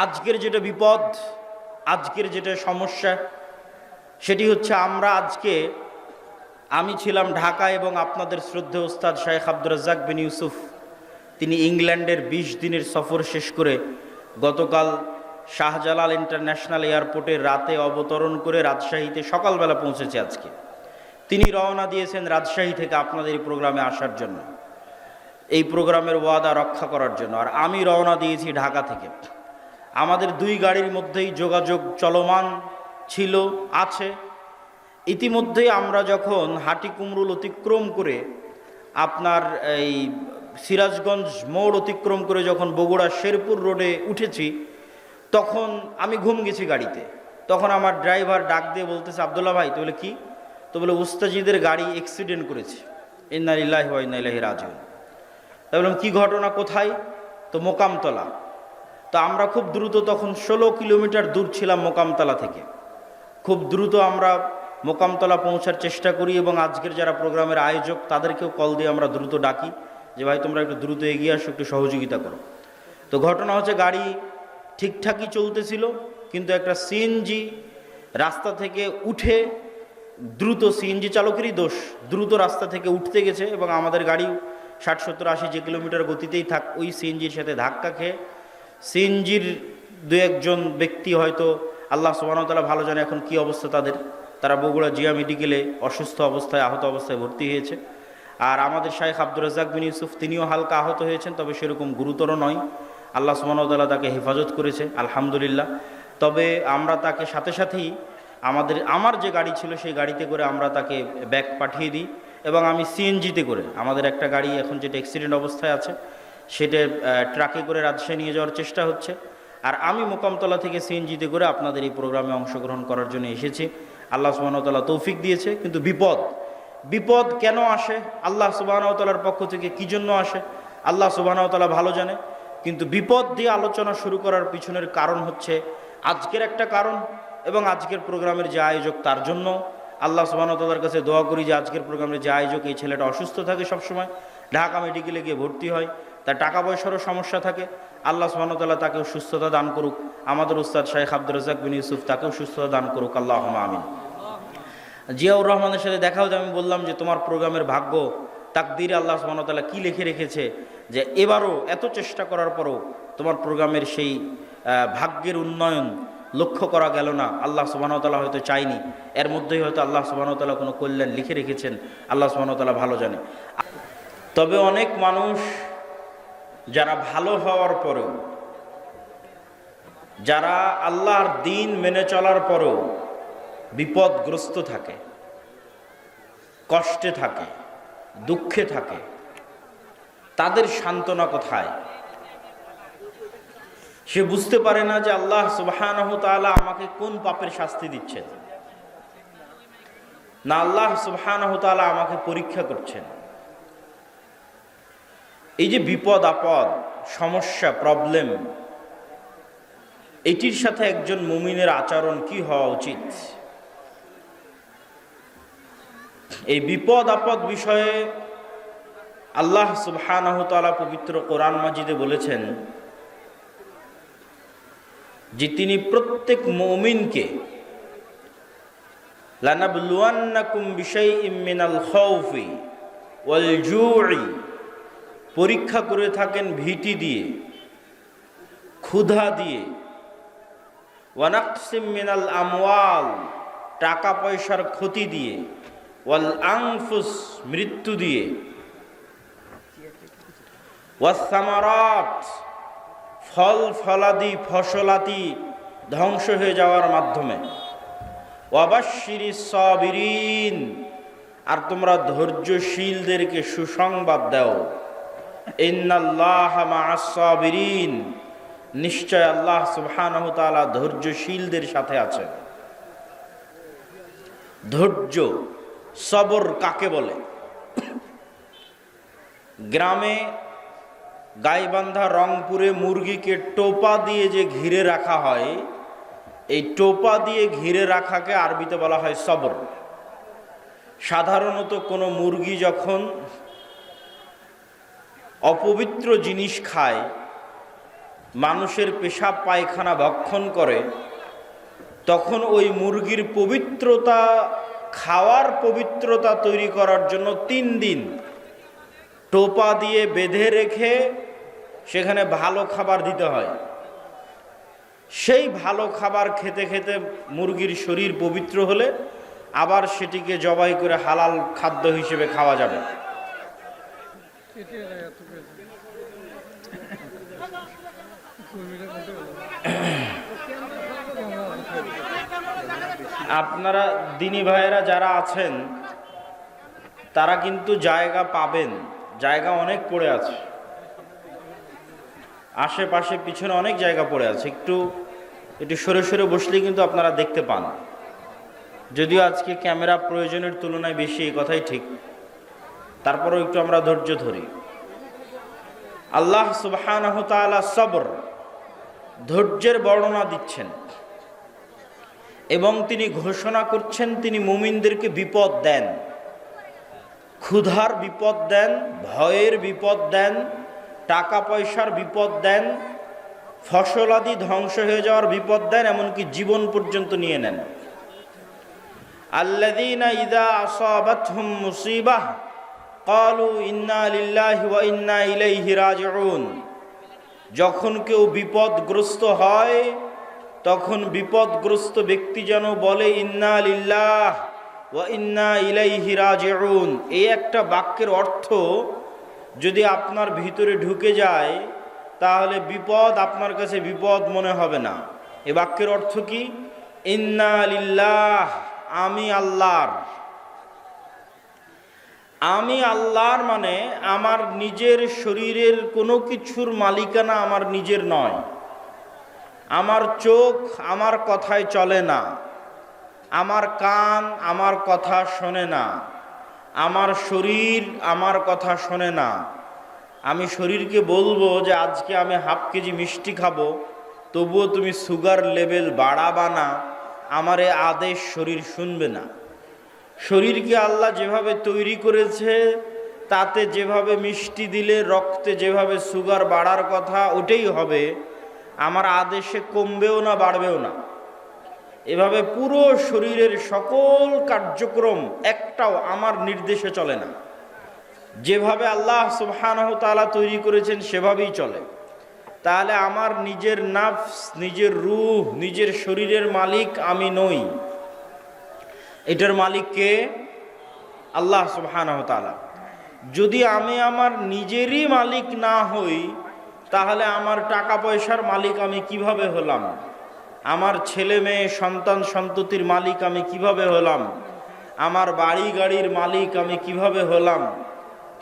আজকের যেটা বিপদ, আজকের যেটা সমস্যা, সেটি হচ্ছে আমি ছিলাম ঢাকায় এবং আপনাদের শ্রদ্ধেয় ওস্তাদ শাইখ আব্দুর রাজ্জাক বিন ইউসুফ তিনি ইংল্যান্ডের 20 দিনের সফর শেষ করে গতকাল শাহজালাল ইন্টারন্যাশনাল এয়ারপোর্টে রাতে অবতরণ করে রাজশাহীতে সকালবেলা পৌঁছেছে। আজকে তিনি রওনা দিয়েছেন রাজশাহী থেকে আপনাদের এই প্রোগ্রামে আসার জন্য, এই প্রোগ্রামের ওয়াদা রক্ষা করার জন্য। আর আমি রওনা দিয়েছি ঢাকা থেকে। আমাদের দুই গাড়ির মধ্যেই যোগাযোগ চলমান ছিল, আছে। ইতিমধ্যেই আমরা যখন হাটিকুমরুল অতিক্রম করে আপনার এই সিরাজগঞ্জ মোড় অতিক্রম করে যখন বগুড়া শেরপুর রোডে উঠেছি, তখন আমি ঘুম গেছি গাড়িতে। তখন আমার ড্রাইভার ডাক দিয়ে বলতেছে, আব্দুল্লাহ ভাই। তো বলে কি? তো বলে উস্তাজিদের গাড়ি অ্যাক্সিডেন্ট করেছে। ইন্না লিল্লাহি ওয়া ইন্না ইলাইহি রাজিউন। তাই বললাম কি ঘটনা, কোথায়? তো মোকামতলা। তো আমরা খুব দ্রুত, তখন 16 কিলোমিটার দূর ছিলাম মোকামতলা থেকে। খুব দ্রুত আমরা মোকামতলা পৌঁছার চেষ্টা করি এবং আজকের যারা প্রোগ্রামের আয়োজক তাদেরকেও কল দিয়ে আমরা দ্রুত ডাকি যে ভাই তোমরা একটু দ্রুত এগিয়ে আসো, একটু সহযোগিতা করো। তো ঘটনা হচ্ছে গাড়ি ঠিকঠাকই চলতেছিল, কিন্তু একটা সিএনজি রাস্তা থেকে উঠে দ্রুত, সিএনজি চালকেরই দোষ, দ্রুত রাস্তা থেকে উঠতে গেছে এবং আমাদের গাড়ি 60, 70, 80 যে কিলোমিটার গতিতেই থাক ওই সিএনজির সাথে ধাক্কা খেয়ে সিএনজির দু একজন ব্যক্তি, হয়তো আল্লাহ সুবহানাহু ওয়া তাআলা ভালো জানে এখন কি অবস্থা তারা বগুড়া জিয়া মেডিকেলে অসুস্থ অবস্থায়, আহত অবস্থায় ভর্তি হয়েছে। আর আমাদের শাইখ আব্দুর রাজ্জাক বিন ইউসুফ তিনিও হালকা আহত হয়েছেন, তবে সেরকম গুরুতর নয়। আল্লাহ সুবহানাহু ওয়া তাআলা তাকে হেফাজত করেছে, আলহামদুলিল্লাহ। তবে আমরা তাকে সাথে সাথেই আমার যে গাড়ি ছিল সেই গাড়িতে করে আমরা তাকে ব্যাক পাঠিয়ে দিই এবং আমি সিএনজিতে করে, আমাদের একটা গাড়ি এখন যেটা অ্যাক্সিডেন্ট অবস্থায় আছে সেটা ট্রাকে করে রাজশাহী নিয়ে যাওয়ার চেষ্টা হচ্ছে। আর আমি মোকামতলা থেকে সিএনজিতে করে আপনাদের এই প্রোগ্রামে অংশগ্রহণ করার জন্য এসেছি। আল্লাহ সুবহানাহু ওয়া তাআলা তৌফিক দিয়েছে। কিন্তু বিপদ কেন আসে, আল্লাহ সুবহানাহু ওয়া তাআলার পক্ষ থেকে কি জন্য আসে, আল্লাহ সুবহানাহু ওয়া তাআলা ভালো জানে। কিন্তু বিপদ দিয়ে আলোচনা শুরু করার পিছনের কারণ হচ্ছে আজকের একটা কারণ, এবং আজকের প্রোগ্রামের যে আয়োজক তার জন্য আল্লাহ সুবহানাহু ওয়া তাআলার কাছে দোয়া করি যে আজকের প্রোগ্রামের যে আয়োজক, এই ছেলেটা অসুস্থ থাকে সবসময়, ঢাকা মেডিকেলে গিয়ে ভর্তি হয়, তার টাকা পয়সারও সমস্যা থাকে। আল্লাহ সুবহানাহু ওয়া তাআলা তাকেও সুস্থতা দান করুক। আমাদের উস্তাদ শাইখ আব্দুর রাজ্জাক বিন ইউসুফ তাকেও সুস্থতা দান করুক, আল্লাহুম্মা আমিন। জিয়াউর রহমানের সাথে দেখা হতে আমি বললাম যে তোমার প্রোগ্রামের ভাগ্য, তাকদীরে আল্লাহ সুবহানাহু ওয়া তাআলা কি লিখে রেখেছে যে এবারও এত চেষ্টা করার পরও তোমার প্রোগ্রামের সেই ভাগ্যের উন্নয়ন লক্ষ্য করা গেল না। আল্লাহ সুবহানাহু ওয়া তাআলা হয়তো চাইনি, এর মধ্যেই হয়তো আল্লাহ সুবহানাহু ওয়া তাআলা কোনো কল্যাণ লিখে রেখেছেন, আল্লাহ সুবহানাহু ওয়া তাআলা ভালো জানে। তবে অনেক মানুষ যারা ভালো হওয়ার পরেও, যারা আল্লাহর দ্বীন মেনে চলার পরেও বিপদগ্রস্ত থাকে, কষ্টে থাকে, দুঃখে থাকে, তাদের সান্ত্বনা কোথায়? সে বুঝতে পারে না যে আল্লাহ সুবহানাহু তাআলা আমাকে কোন পাপের শাস্তি দিচ্ছেন, না আল্লাহ সুবহানাহু তাআলা আমাকে পরীক্ষা করছেন। এই যে বিপদ আপদ, সমস্যা, প্রবলেম, এটির সাথে একজন মুমিনের আচরণ কি হওয়া উচিত? এই বিপদ আপদ বিষয়ে আল্লাহ সুবহানাহু তাআলা পবিত্র কোরআন মাজিদে বলেছেন যে তিনি প্রত্যেক মুমিনকে লানাবলুয়ান্নাকুম বিশাইইম মিনাল খাউফি ওয়াল জু'i, পরীক্ষা করে থাকেন ভীতি দিয়ে, ক্ষুধা দিয়ে, ওয়া নাকসিম মিনাল আমওয়াল, টাকা পয়সার ক্ষতি দিয়ে, ওয়াল আনফুস, মৃত্যু দিয়ে, ওয়াস সামারাত, ফল ফলাদি ফসলাদি ধ্বংস হয়ে যাওয়ার মাধ্যমে, ওয়াবাশশিরিস সাবিরিন, আর তোমরা ধৈর্যশীলদেরকে সুসংবাদ দাও। ইন্নাল্লাহা মা'আস সাবিরিন, নিশ্চয় আল্লাহ সুবহানাহু তাআলা ধৈর্যশীলদের সাথে আছেন। ধৈর্য, সবর কাকে বলে? গ্রামে গাইবান্ধা, রংপুরে মুরগিকে টোপা দিয়ে যে ঘিরে রাখা হয়, এই টোপা দিয়ে ঘিরে রাখাকে আরবিতে বলা হয় সবর। সাধারণত কোনো মুরগি যখন অপবিত্র জিনিস খায় মানুষের পেশাব পায়খানা ভক্ষণ করে, তখন ওই মুরগির পবিত্রতা, খাওয়ার পবিত্রতা তৈরি করার জন্য 3 দিন টোপা দিয়ে বেঁধে রেখে সেখানে ভালো খাবার দিতে হয়। সেই ভালো খাবার খেতে খেতে মুরগির শরীর পবিত্র হলে আবার সেটিকে জবাই করে হালাল খাদ্য হিসেবে খাওয়া যাবে। আপনারা দিনী ভাইয়েরা যারা আছেন তারা কিন্তু জায়গা পাবেন, জায়গা অনেক পড়ে আছে, আশেপাশে পিছনে অনেক জায়গা পড়ে আছে, একটু সরে সরে বসলেই কিন্তু আপনারা দেখতে পান। যদিও আজকে ক্যামেরা প্রয়োজনের তুলনায় বেশি, এই কথাই ঠিক, তারপরেও একটু আমরা ধৈর্য ধরি। আল্লাহ সুবহানাহু ওয়া তাআলা সবর, ধৈর্যের বর্ণনা দিচ্ছেন এবং তিনি ঘোষণা করছেন তিনি মুমিনদেরকে বিপদ দেন, ক্ষুধার বিপদ দেন, ভয়ের বিপদ দেন, টাকা পয়সার বিপদ দেন, ফসলাদি ধ্বংস হয়ে যাওয়ার বিপদ দেন, এমনকি জীবন পর্যন্ত নিয়ে নেন। আল্লাযীনা ইযা আসাবাতহুম মুসিবাহ ক্বালু ইন্না লিল্লাহি ওয়া ইন্না ইলাইহি রাজিউন। যখন কেউ বিপদগ্রস্ত হয় তখন বিপদগ্রস্ত ব্যক্তি যেন বলে ইন্না লিল্লাহ ওয়া ইন্না ইলাইহি রাজিউন। এই একটা বাক্যের অর্থ যদি আপনার ভিতরে ঢুকে যায় তাহলে বিপদ আপনার কাছে বিপদ মনে হবে না। এই বাক্যের অর্থ কি? ইন্না লিল্লাহ, আমি আল্লাহর। আমি আল্লাহর মানে আমার নিজের শরীরের কোনো কিছুর মালিকানা আমার নিজের নয়। আমার চোখ আমার কথায় চলে না, আমার কান আমার কথা শোনে না, আমার শরীর আমার কথা শোনে না। আমি শরীরকে বলবো যে আজকে আমি হাফ কেজি মিষ্টি খাবো, তবুও তুমি সুগার লেভেল বাড়াবা না, আমার এ আদেশ শরীর শুনবে না। শরীরকে আল্লাহ যেভাবে তৈরি করেছে তাতে যেভাবে মিষ্টি দিলে রক্তে যেভাবে সুগার বাড়ার কথা ওটাই হবে, আমার আদেশে কমবেও না বাড়বেও না। এভাবে পুরো শরীরের সকল কার্যক্রম একটাও আমার নির্দেশে চলে না। যেভাবে আল্লাহ সুবহানাহু ওয়া তাআলা তৈরি করেছেন সেভাবেই চলে। তাহলে আমার নিজের নাফস, নিজের রূহ, নিজের শরীরের মালিক আমি নই। এটার মালিক কে? আল্লাহ সুবহানাহু ওয়া তাআলা। যদি আমি আমার নিজেরই মালিক না হই তাহলে আমার টাকা পয়সার মালিক আমি কিভাবে হলাম? আমার ছেলে মেয়ে সন্তান সন্ততির মালিক আমি কিভাবে হলাম? আমার বাড়ি গাড়ির মালিক আমি কিভাবে হলাম?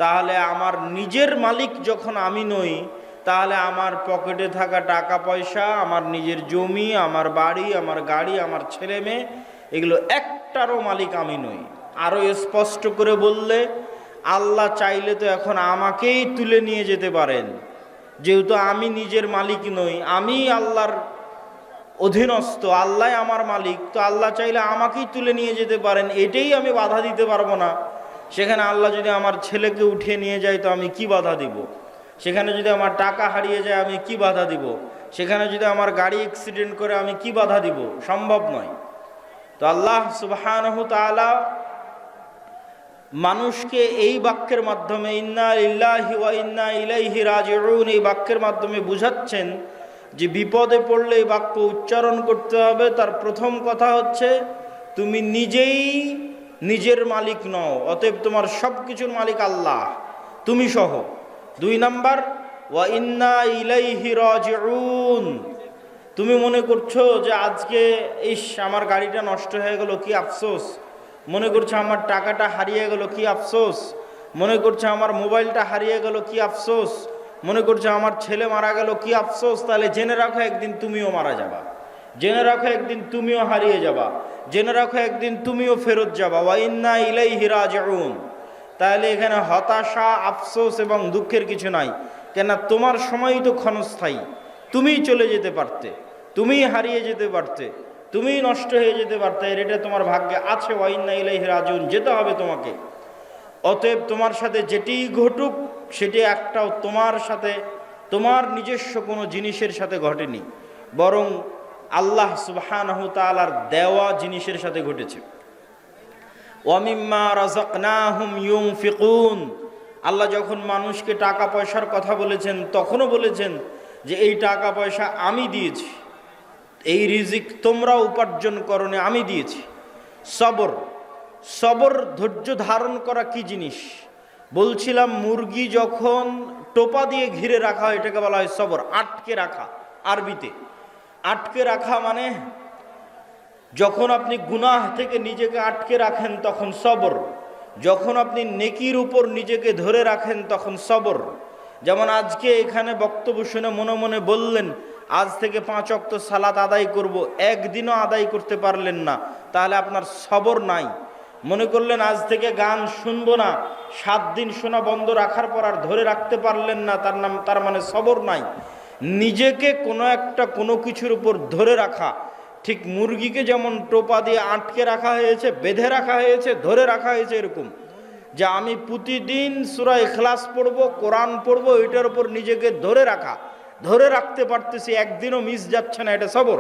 তাহলে আমার নিজের মালিক যখন আমি নই তাহলে আমার পকেটে থাকা টাকা পয়সা, আমার নিজের জমি, আমার বাড়ি, আমার গাড়ি, আমার ছেলে মেয়ে, এগুলো একটারও মালিক আমি নই। আরও স্পষ্ট করে বললে আল্লাহ চাইলে তো এখন আমাকেই তুলে নিয়ে যেতে পারেন, যেহেতু আমি নিজের মালিক নই, আমি আল্লাহর অধীনস্থ, আল্লাহ আমার মালিক, তো আল্লাহ চাইলে আমাকেই তুলে নিয়ে যেতে পারেন, এটাই আমি বাধা দিতে পারবো না। সেখানে আল্লাহ যদি আমার ছেলেকে উঠিয়ে নিয়ে যায় তো আমি কি বাধা দিব? সেখানে যদি আমার টাকা হারিয়ে যায় আমি কি বাধা দিব? সেখানে যদি আমার গাড়ি অ্যাক্সিডেন্ট করে আমি কি বাধা দিব? সম্ভব নয়। তো আল্লাহ সুবহানাহু ওয়া তাআলা মানুষকে এই বাক্যের মাধ্যমে ইন্না লিল্লাহি ওয়া ইন্না ইলাইহি রাজিউন এই বাক্যের মাধ্যমে বুঝাচ্ছেন যে বিপদে পড়লে এই বাক্য উচ্চারণ করতে হবে। তার প্রথম কথা হচ্ছে তুমি নিজেই নিজের মালিক নও, অতএব তোমার সব কিছুর মালিক আল্লাহ, তুমি সহ। 2 নাম্বার, ওয়া ইন্না ইলাইহি রাজিউন। তুমি মনে করছো যে আজকে আমার গাড়িটা নষ্ট হয়ে গেল, কি আফসোস। মনে করছো আমার টাকাটা হারিয়ে গেল, কি আফসোস। মনে করছো আমার মোবাইলটা হারিয়ে গেল, কি আফসোস। মনে করছো আমার ছেলে মারা গেল, কি আফসোস। তাহলে জেনে রাখো একদিন তুমিও মারা যাবা, জেনে রাখো একদিন তুমিও হারিয়ে যাবা, জেনে রাখো একদিন তুমিও ফেরত যাবা। ওয়া ইন্না ইলাইহি রাজিউন। তাহলে এখানে হতাশা, আফসোস এবং দুঃখের কিছু নাই। কেন? তোমার সময়ই তো ক্ষণস্থায়ী, তুমিই চলে যেতে পারতে, তুমিই হারিয়ে যেতে পারতে, তুমিই নষ্ট হয়ে যেতে পারতে, এটা তোমার ভাগ্যে আছে। ওয়া ইন্না ইলাইহি রাজিউন, যেতে হবে তোমাকে। অতএব তোমার সাথে যেটি ঘটুক সেটি একটাও তোমার সাথে তোমার নিজস্ব কোনো জিনিসের সাথে ঘটেনি, বরং আল্লাহ সুবহানাহু তাআলার দেওয়া জিনিসের সাথে ঘটেছে। ওয়ামিম্মা রাযাকনাহুম ইউনফিকুন, আল্লাহ যখন মানুষকে টাকা পয়সার কথা বলেছেন তখনও বলেছেন যে এই টাকা পয়সা আমি দিয়েছি, এই রিজিক তোমরা উপার্জন করোনি, আমি দিয়েছি। সবর, সবর ধৈর্য ধারণ করা কি জিনিস বলছিলাম, মুরগি যখন টোপা দিয়ে ঘিরে রাখা হয় এটাকে বলা হয় সবর, আটকে রাখা। আরবিতে আটকে রাখা মানে যখন আপনি গুনাহ থেকে নিজেকে আটকে রাখেন তখন সবর, যখন আপনি নেকির উপর নিজেকে ধরে রাখেন তখন সবর। যেমন আজকে এখানে বক্তব্য শুনে মনে মনে বললেন আজ থেকে 5 ওয়াক্ত সালাত আদায় করব, একদিনও আদায় করতে পারলেন না, তাহলে আপনার সবর নাই। মনে করলেন আজ থেকে গান শুনবো না, 7 দিন শোনা বন্ধ রাখার পর আর ধরে রাখতে পারলেন না, তার মানে সবর নাই। নিজেকে কোনো কিছুর উপর ধরে রাখা, ঠিক মুরগিকে যেমন টোপা দিয়ে আটকে রাখা হয়েছে, বেঁধে রাখা হয়েছে, ধরে রাখা হয়েছে, এরকম যে আমি প্রতিদিন সূরা ইখলাস পড়ব, কোরআন পড়ব, এটার উপর নিজেকে ধরে রাখা, ধরে রাখতে পারতেছি, একদিনও মিস যাচ্ছে না, এটা সবর।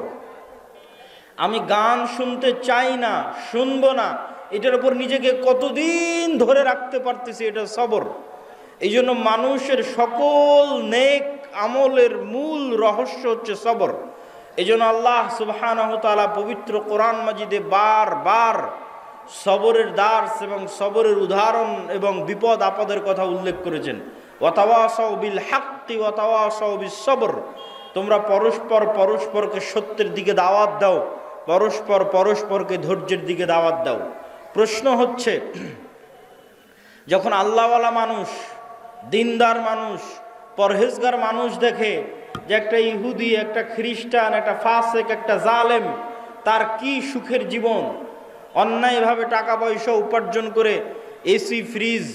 আমি গান শুনতে চাই না, শুনবো না, এটার উপর নিজেকে কতদিন ধরে রাখতে পারতেছি, এটা সবর। এই জন্য মানুষের সকল নেক আমলের মূল রহস্য হচ্ছে সবর। এই জন্য আল্লাহ সুবহানাহু তাআলা পবিত্র কোরআন মাজিদে বারবার সবরের দার্স এবং সবরের উদাহরণ এবং বিপদ আপদের কথা উল্লেখ করেছেন। ওয়াতাওয়াসাউ বিল হাক্কি ওয়াতাওয়াসাউ বিস সবর, তোমরা পরস্পরকে সত্যের দিকে দাওয়াত দাও, পরস্পরকে ধৈর্যের দিকে দাওয়াত দাও। প্রশ্ন হচ্ছে, যখন আল্লাহওয়ালা মানুষ, দিনদার মানুষ, পরহেজগার মানুষ দেখে যে একটা ইহুদি, একটা খ্রিস্টান, একটা ফাসেক, একটা জালেম, তার কি সুখের জীবন, অন্যায়ভাবে টাকা পয়সা উপার্জন করে এসি, ফ্রিজ,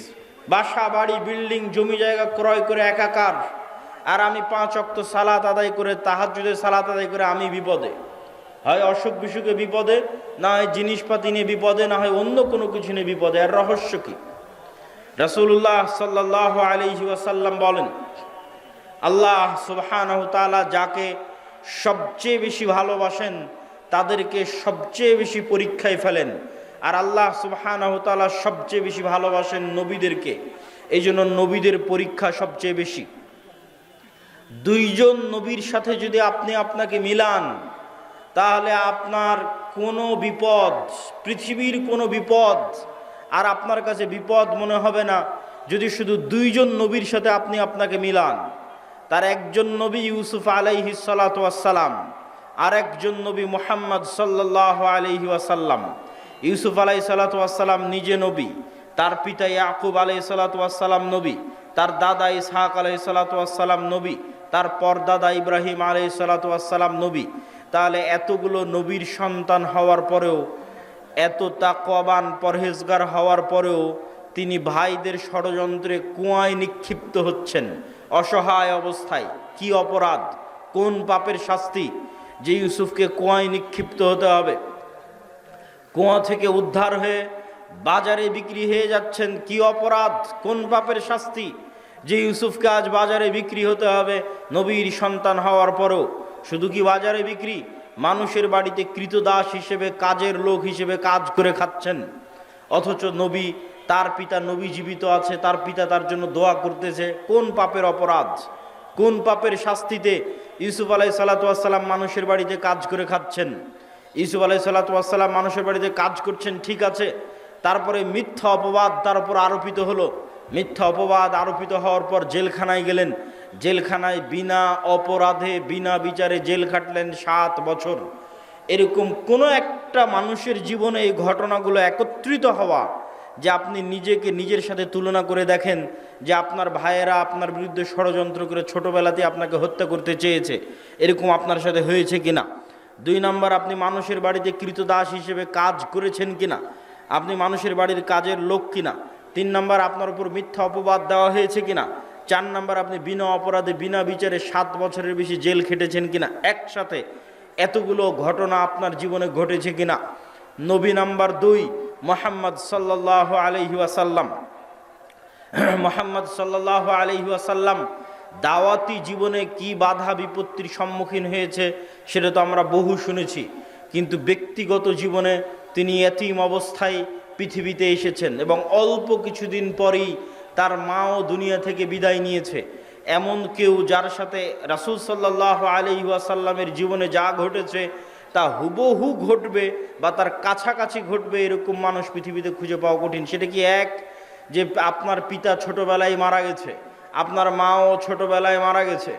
বাসা বাড়ি, বিল্ডিং, জমি জায়গা ক্রয় করে একাকার, আর আমি 5 ওয়াক্ত সালাত আদায় করে, তাহাজ্জুদের সালাত আদায় করে আমি বিপদে, হয় অসুখ বিসুখে বিপদে, না হয় জিনিসপাতি নিয়ে বিপদে, না হয় অন্য কোনো কিছু নিয়ে বিপদে। আর রহস্য কি? রাসূলুল্লাহ সাল্লাল্লাহু আলাইহি ওয়াসাল্লাম বলেন, আল্লাহ সুবহানাহু তাআলা যাকে সবচেয়ে বেশি ভালোবাসেন তাদেরকে সবচেয়ে বেশি পরীক্ষায় ফেলেন, আর আল্লাহ সুবহানাহু তাআলা সবচেয়ে বেশি ভালোবাসেন নবীদেরকে, এই জন্য নবীদের পরীক্ষা সবচেয়ে বেশি। 2 জন নবীর সাথে যদি আপনি আপনাকে মিলান, তাহলে আপনার কোনো বিপদ, পৃথিবীর কোনো বিপদ আর আপনার কাছে বিপদ মনে হবে না যদি শুধু 2 জন নবীর সাথে আপনি আপনাকে মিলান। তার একজন নবী ইউসুফ আলাইহিস সালাতু ওয়াস সালাম, আর একজন নবী মুহাম্মদ সাল্লাল্লাহু আলাইহি ওয়াসাল্লাম। ইউসুফ আলাইহিস সালাতু ওয়াস সালাম নিজে নবী, তার পিতা ইয়াকুব আলাইহিস সালাতু ওয়াস সালাম নবী, তার দাদা ইসহাক আলাইহিস সালাতু ওয়াস সালাম নবী, তার পরদাদা ইব্রাহিম আলাইহিস সালাতু ওয়াস সালাম নবী। তাহলে এতগুলো নবীর সন্তান হওয়ার পরেও, এত তাকওয়াবান পরহেজগার হওয়ার পরেও তিনি ভাইদের ষড়যন্ত্রে কুয়ায় নিক্ষিপ্ত হচ্ছেন অসহায় অবস্থায়। কি অপরাধ, কোন পাপের শাস্তি যে ইউসুফকে কুয়ায় নিক্ষিপ্ত হতে হবে? কুয়া থেকে উদ্ধার হয়ে বাজারে বিক্রি হয়ে যাচ্ছেন, কি অপরাধ, কোন পাপের শাস্তি যে ইউসুফকে আজ বাজারে বিক্রি হতে হবে নবীর সন্তান হওয়ার পরেও? শুধু কি বাজারে বিক্রি, মানুষের বাড়িতে কৃতদাস হিসেবে, কাজের লোক হিসেবে কাজ করে খাচ্ছেন, অথচ নবী, তার পিতা নবী জীবিত আছে, তার পিতা তার জন্য দোয়া করতেছে। কোন পাপের অপরাধ, কোন পাপের শাস্তিতে ইউসুফ আলাইহিস সালাতু ওয়াস সালাম মানুষের বাড়িতে কাজ করে খাচ্ছেন? ইউসুফ আলাইহিস সালাতু ওয়াস সালাম মানুষের বাড়িতে কাজ করছেন, ঠিক আছে, তারপরে মিথ্যা অপবাদ তার উপর আরোপিত হলো। মিথ্যা অপবাদ আরোপিত হওয়ার পর জেলখানায় গেলেন, জেলখানায় বিনা অপরাধে বিনা বিচারে জেল খাটলেন 7 বছর। এরকম কোনো একটা মানুষের জীবনে এই ঘটনাগুলো একত্রিত হওয়া, যে আপনি নিজেকে নিজের সাথে তুলনা করে দেখেন যে আপনার ভাইয়েরা আপনার বিরুদ্ধে ষড়যন্ত্র করে ছোটবেলাতে আপনাকে হত্যা করতে চেয়েছে, এরকম আপনার সাথে হয়েছে কিনা? 2 নম্বর, আপনি মানুষের বাড়িতে কৃতদাস হিসেবে কাজ করেছেন কিনা, আপনি মানুষের বাড়ির কাজের লোক কিনা? 3 নম্বর, আপনার উপর মিথ্যা অপবাদ দেওয়া হয়েছে কিনা? 4 নম্বর, আপনি বিনা অপরাধে বিনা বিচারে 7 বছরের বেশি জেল খেটেছেন কিনা? একসাথে এতগুলো ঘটনা আপনার জীবনে ঘটেছে কিনা? নবী নাম্বার 2 মুহাম্মদ সাল্লাল্লাহু আলাইহি ওয়াসাল্লাম। মুহাম্মদ সাল্লাল্লাহু আলাইহি ওয়াসাল্লাম দাওয়াতি জীবনে কি বাধা বিপত্তির সম্মুখীন হয়েছে সেটা তো আমরা বহু শুনেছি, কিন্তু ব্যক্তিগত জীবনে তিনি এতিম অবস্থায় পৃথিবীতে এসেছেন এবং অল্প কিছুদিন পরেই তার মাও দুনিয়া থেকে বিদায় নিয়েছে। এমন কেউ যার সাথে রাসূল সাল্লাল্লাহু আলাইহি ওয়াসাল্লামের জীবনে যা ঘটেছে তা হুবহু ঘটবে বা তার কাছাকাছি ঘটবে এরকম মানুষ পৃথিবীতে খুঁজে পাওয়া কঠিন। সেটা কি এক, যে আপনার পিতা ছোটবেলায় মারা গেছে, আপনার মাও ছোটবেলায় মারা গেছে,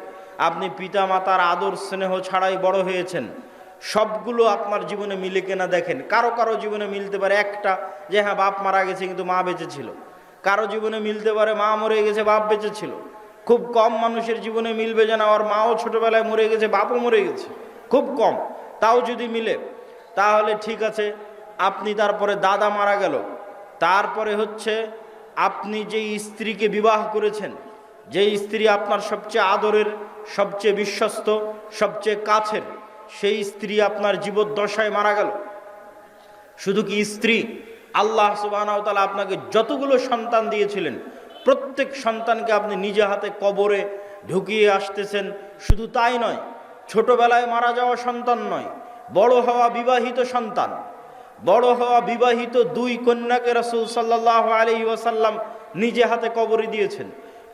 আপনি পিতা মাতার আদর স্নেহ ছাড়াই বড় হয়েছেন, সবগুলো আপনার জীবনে মিলে কেনা দেখেন। কারো কারো জীবনে মিলতে পারে একটা, যে হ্যাঁ বাপ মারা গেছে কিন্তু মা বেঁচে ছিল। কারো জীবনে মিলতে পারে মা মরে গেছে বাপ বেঁচে ছিল। খুব কম মানুষের জীবনে মিলবে যে না ওর মাও ছোটবেলায় মরে গেছে বাপও মরে গেছে, খুব কম। তাও যদি মিলে তাহলে ঠিক আছে। আপনি তারপরে দাদা মারা গেল, তারপরে হচ্ছে আপনি যেই স্ত্রীকে বিবাহ করেছেন, যেই স্ত্রী আপনার সবচেয়ে আদরের, সবচেয়ে বিশ্বস্ত, সবচেয়ে কাছের, সেই স্ত্রী আপনার জীবদ্দশায় মারা গেল। শুধু কি স্ত্রী, আল্লাহ সুবহানাহু ওয়া তাআলা আপনাকে যতগুলো সন্তান দিয়েছিলেন প্রত্যেক সন্তানকে আপনি নিজে হাতে কবরে ঢুকিয়ে আসতেছেন। শুধু তাই নয়, ছোটবেলায় মারা যাওয়া সন্তান নয়, বড় হওয়া বিবাহিত সন্তান, বড় হওয়া বিবাহিত দুই কন্যাকে রাসূল সাল্লাল্লাহু আলাইহি ওয়াসাল্লাম নিজে হাতে কবরে দিয়েছেন।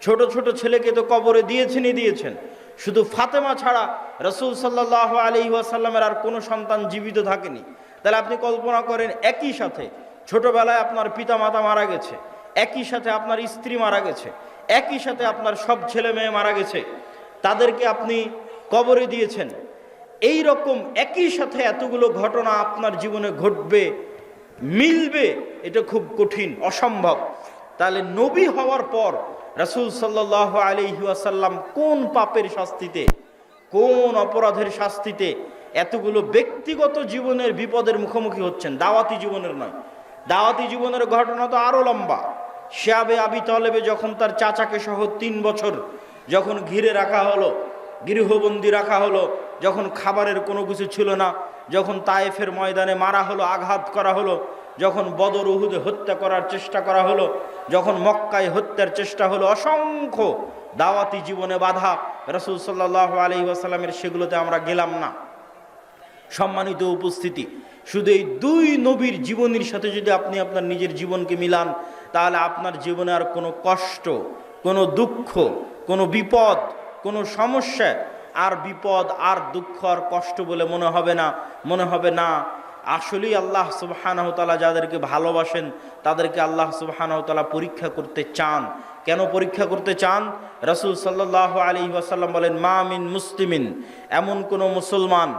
ছোট ছোট ছেলেকে তো কবরে দিয়েছেন। শুধু ফাতেমা ছাড়া রাসূল সাল্লাল্লাহু আলাইহি ওয়াসাল্লামের আর কোনো সন্তান জীবিত থাকেনি। তাহলে আপনি কল্পনা করেন, একই সাথে ছোটবেলায় আপনার পিতা মাতা মারা গেছে, একই সাথে আপনার স্ত্রী মারা গেছে, একই সাথে আপনার সব ছেলে মেয়ে মারা গেছে, তাদেরকে আপনি কবরে দিয়েছেন। এই রকম একই সাথে এতগুলো ঘটনা আপনার জীবনে ঘটবে, মিলবে, এটা খুব কঠিন, অসম্ভব। তাহলে নবী হওয়ার পর রাসূল সাল্লাল্লাহু আলাইহি ওয়াসাল্লাম কোন পাপের শাস্তিতে, কোন অপরাধের শাস্তিতে এতগুলো ব্যক্তিগত জীবনের বিপদের মুখোমুখি হচ্ছেন, দাওয়াতি জীবনের নয়। দাওয়াতি জীবনের ঘটনা তো আরো লম্বা। শিয়াবে আবি তালেবে যখন তার চাচাকে সহ 3 বছর যখন ঘিরে রাখা হলো, গৃহবন্দী রাখা হলো, যখন খাবারের কোনো কিছু ছিল না, যখন তায়েফের ময়দানে মারা হলো, আঘাত করা হলো, যখন বদর উহুদে হত্যা করার চেষ্টা করা হলো, যখন মক্কায় হত্যার চেষ্টা হলো, অসংখ্য দাওয়াতি জীবনে বাধা রাসূল সাল্লাল্লাহু আলাইহি ওয়াসাল্লামের, সেগুলোতে আমরা গেলাম না। সম্মানিত উপস্থিতি, শুধু এই দুই নবীর জীবনীর সাথে যদি আপনি আপনার নিজের জীবনকে মিলান, তাহলে আপনার জীবনে আর কোনো কষ্ট, কোনো দুঃখ, কোনো বিপদ, কোনো সমস্যা আর বিপদ আর দুঃখ আর কষ্ট বলে মনে হবে না। আসলেই আল্লাহ সুবহানাহু ওয়া তাআলা যাদেরকে ভালোবাসেন তাদেরকে আল্লাহ সুবহানাহু ওয়া তাআলা পরীক্ষা করতে চান। কেন পরীক্ষা করতে চান? রাসূল সাল্লাল্লাহু আলাইহি ওয়াসাল্লাম বলেন, মা মিন মুসলিমিন, এমন কোনো মুসলমান